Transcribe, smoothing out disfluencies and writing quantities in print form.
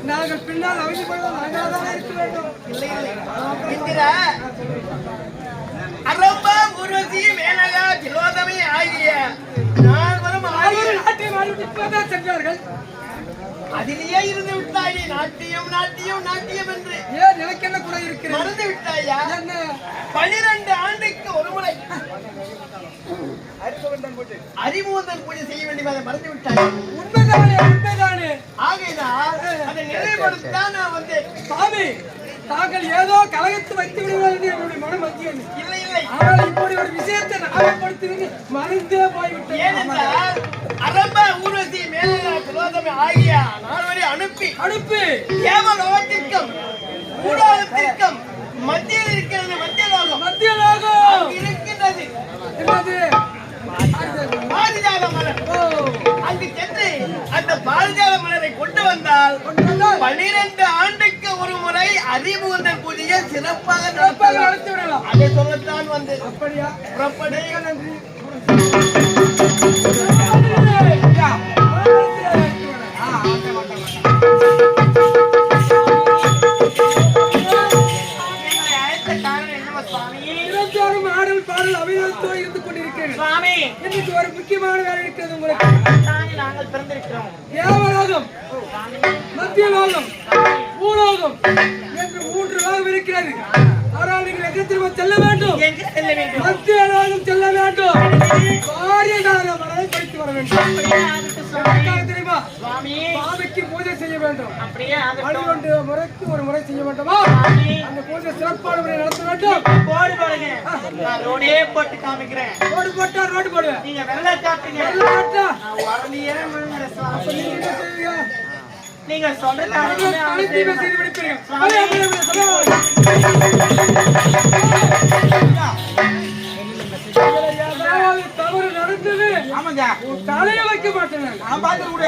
நாங்கள் பின்னால் அவதிப்படுவோம். நாங்களாதான் இருக்க வேண்டும். சென்றார்கள். அதிலேயே இருந்து விட்டாயே நாட்டியம் நாட்டியம் நாட்டியம் என்று. ஏன் எனக்கு என்ன குறை இருக்கிறது? மறந்து விட்டாயா? என்ன 12 ஆண்டுக்கு ஒரு முறை அறிமுகத்தன் பூஜை செய்ய வேண்டியதை மறந்து விட்டாயா? உண்மைதானே உண்மைதானே. ஆகையினால் அதை நிறைவேற்றத்தான் நான் வந்தேன். சாமி, தாங்கள் ஏதோ கலகத்து வைத்து விடுவார் என்று என்னுடைய மனம் வந்தியது. இல்லை இல்லை, ஆனால் இப்படி ஒரு விஷயத்தை ஞாபகப்படுத்துவது மறந்தே போய்விட்டேன். ஏனென்றால் அரம்ப ஊர்வசி மேலா புரோதமே ஆகிய நால்வரை அனுப்பி ஏவலோகத்திற்கும் ஊடகத்திற்கும் மத்தியில் இருக்கிறது. மத்தியலோகம் இருக்கின்றது. பாரிஜாத மலர். அங்கு சென்று அந்த பாரிஜாத மலரை கொண்டு வந்தால் 12 ஆண்டுக்கு ஒரு முறை அறிமுகந்தல் பூஜையை சிறப்பாக நடத்தி விடலாம். அதை சொல்லத்தான் வந்து. அப்படியா? புறப்படு. நன்றி. இன்னைக்கு ஒரு முக்கியமான வேலை இருக்கிறது உங்களுக்கு. நாங்கள் பிறந்திருக்கிறோம். தேவலோகம், மத்தியலோகம், பூலோகம் என்று 3 லோகம் இருக்கிறது. ஆனால் நீங்கள் எங்கே திரும்ப செல்ல வேண்டும்? மத்தியலோகம் செல்ல வேண்டும். காரியகார மலரை படித்து வர வேண்டும். தெரியுமா? சாமி சாமிக்கு பூஜை செய்ய வேண்டும். அப்படியே பன்னிரண்டு முறைக்கு ஒரு முறை செய்ய வேண்டுமா? அந்த பூஜை சிறப்பான முறை நடத்த வேண்டும். போடு போடுங்க. நான் ரோடே போட்டு காமிக்கிறேன். ரோடு போட்டா ரோடு போடு. நீங்க வெள்ளை காட்டுங்க. வெள்ளை காட்டா. நான் உடனே முழுங்குற சாமி. நீங்க என்ன செய்வீங்க? நீங்க சொல்ற காரியமே அனைத்தையுமே செய்து முடிப்பீங்க. தவறு நடந்தது. ஆமாங்க. தலையை வைக்க மாட்டேன். நான் பார்த்து கூட